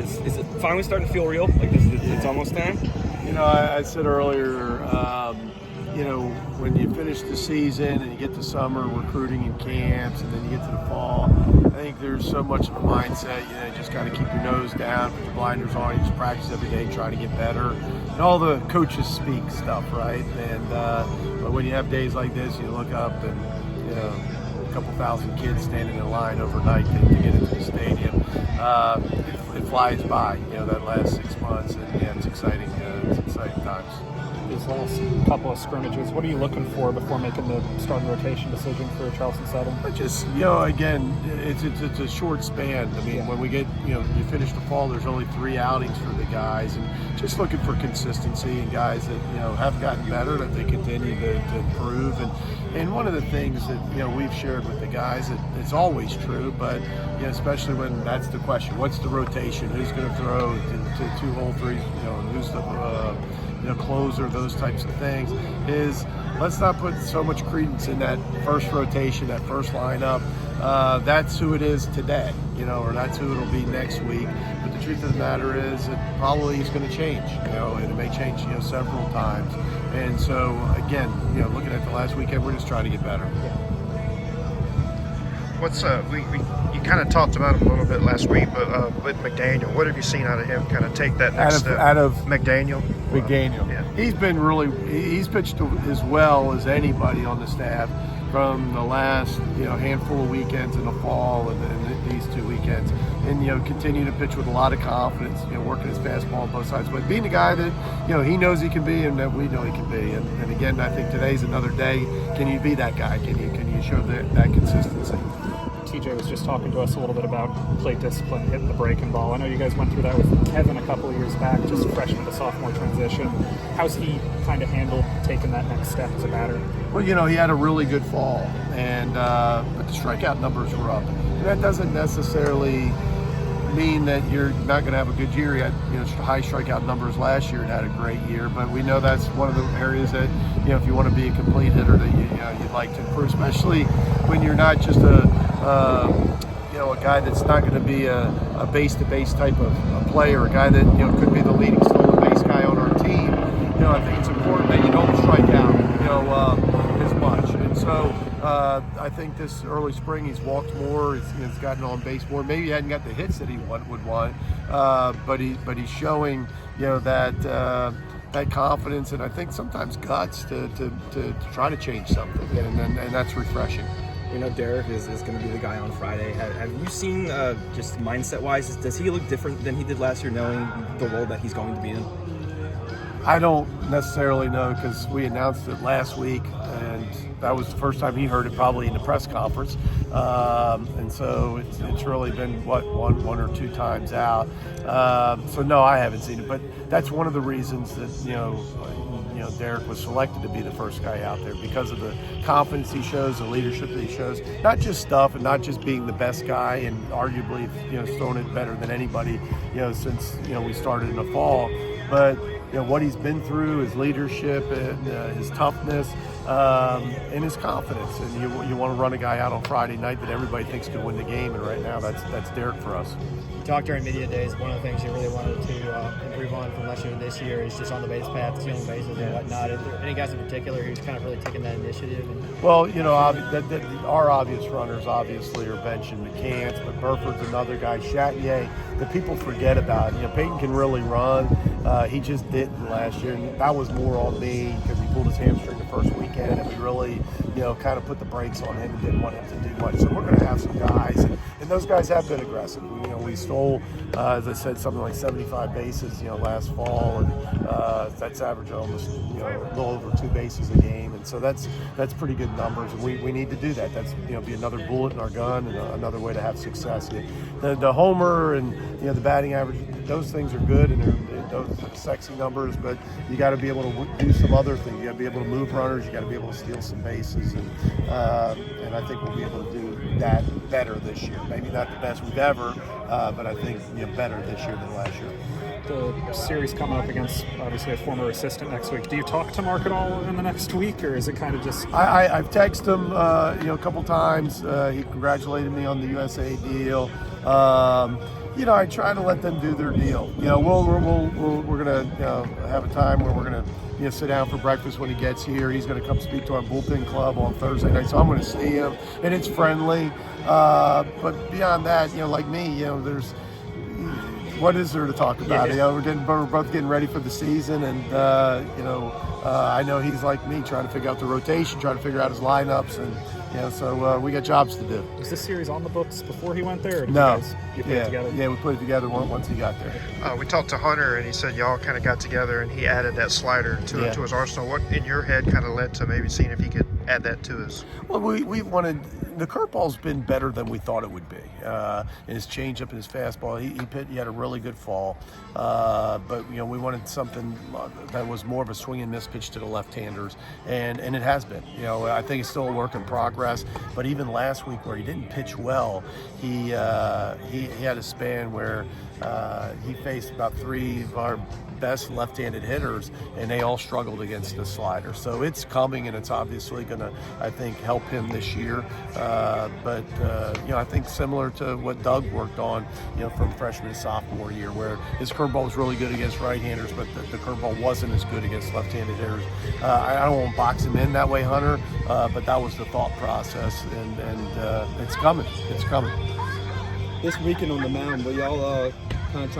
Is it finally starting to feel real? Like it's almost time? I said earlier, when you finish the season and you get to summer recruiting and camps and then you get to the fall, I think there's so much of a mindset, you just got to keep your nose down, put your blinders on, you just practice every day, try to get better. And all the coaches speak stuff, right? And but when you have days like this, you look up and, a couple thousand kids standing in line overnight to get into the stadium. It flies by, that last 6 months, and it's exciting. It's exciting times. These last couple of scrimmages, what are you looking for before making the starting rotation decision for Charleston Southern? Just, again, it's a short span. I mean, when we get, you finish the fall, there's only 3 outings for the guys, and just looking for consistency and guys that, have gotten better, that they continue to improve. And one of the things that, we've shared with the guys, that it's always true, but, especially when that's the question, what's the rotation? Who's going to throw to 2 hole threes? Who's the closer, those types of things, is let's not put so much credence in that first rotation, that first lineup. That's who it is today, or that's who it'll be next week. But the truth of the matter is it probably is going to change, and it may change, several times. And so, again, looking at the last weekend, we're just trying to get better. What's you kind of talked about him a little bit last week, but with McDaniel, what have you seen out of him? Kind of take that next step. Out of McDaniel. Yeah. He's pitched as well as anybody on the staff from the last handful of weekends in the fall and these 2 weekends, and continue to pitch with a lot of confidence. Working his fastball on both sides, but being the guy that he knows he can be and that we know he can be. And again, I think today's another day. Can you be that guy? Can you show that consistency? TJ was just talking to us a little bit about plate discipline, hitting the breaking ball. I know you guys went through that with Kevin a couple of years back, just freshman to sophomore transition. How's he kind of handled taking that next step as a batter? Well, he had a really good fall, and but the strikeout numbers were up. And that doesn't necessarily mean that you're not going to have a good year. He had high strikeout numbers last year and had a great year, but we know that's one of the areas that if you want to be a complete hitter, that you'd like to improve, especially when you're not just a guy that's not going to be a base-to-base type of player, a guy that could be the leading stolen base guy on our team. I think it's important that you don't strike out as much. And so I think this early spring he's walked more, he's gotten on base more. Maybe he hadn't got the hits that he would want, but he's showing that confidence, and I think sometimes guts to try to change something, and that's refreshing. Derek is going to be the guy on Friday. Have you seen, just mindset-wise, does he look different than he did last year, knowing the role that he's going to be in? I don't necessarily know, because we announced it last week, and that was the first time he heard it probably in the press conference. And so it's really been, one or 2 times out. So no, I haven't seen it, but that's one of the reasons that, Derek was selected to be the first guy out there, because of the confidence he shows, the leadership that he shows, not just stuff and not just being the best guy and arguably, throwing it better than anybody, since, we started in the fall, but what he's been through, his leadership and his toughness, and his confidence. And you want to run a guy out on Friday night that everybody thinks could win the game, and right now that's Derek for us. You talked during media days, one of the things you really wanted to improve on from last year to this year is just on the base path, stealing bases and whatnot. Are there any guys in particular who's kind of really taking that initiative? Well, our obvious runners obviously are Bench and McCants, but Burford's another guy. Chattier, that people forget about. Peyton can really run. He just didn't last year, and that was more on me because he pulled his hamstring the first weekend, and we really, kind of put the brakes on him and didn't want him to do much. So we're going to have some guys, and those guys have been aggressive. We stole, as I said, something like 75 bases, last fall, and that's average almost, a little over 2 bases a game, and so that's pretty good numbers, and we need to do that. That's be another bullet in our gun and another way to have success. The homer and the batting average, those things are good, and those are sexy numbers, but you got to be able to do some other things. You got to be able to move runners. You got to be able to steal some bases, and I think we'll be able to do that better this year. Maybe not the best we've ever, but I think better this year than last year. The series coming up against obviously a former assistant next week. Do you talk to Mark at all in the next week, or is it kind of just? I've texted him a couple times. He congratulated me on the USA deal. I try to let them do their deal. We're gonna have a time where we're gonna sit down for breakfast when he gets here. He's gonna come speak to our bullpen club on Thursday night, so I'm gonna see him, and it's friendly. But beyond that, like me, there's what is there to talk about? Yeah. We're both getting ready for the season, and I know he's like me, trying to figure out the rotation, trying to figure out his lineups, and so we got jobs to do. Was this series on the books before he went there? Or did No. you put it together? Yeah, we put it together once he got there. We talked to Hunter, and he said y'all kind of got together, and he added that slider to his arsenal. What in your head kind of led to maybe seeing if he could add that to his? Well, we wanted the curveball's been better than we thought it would be. In his changeup and his fastball, he had a really good fall, but we wanted something that was more of a swing and miss pitch to the left-handers, and it has been. I think it's still a work in progress. But even last week, where he didn't pitch well, he had a span where he faced about 3 of our best left-handed hitters, and they all struggled against the slider. So it's coming, and it's obviously going to, I think, help him this year. But I think similar to what Doug worked on, from freshman to sophomore year, where his curveball was really good against right-handers, but the curveball wasn't as good against left-handed hitters. I don't want to box him in that way, Hunter, but that was the thought process, and it's coming. It's coming. This weekend on the mound, will y'all kind of try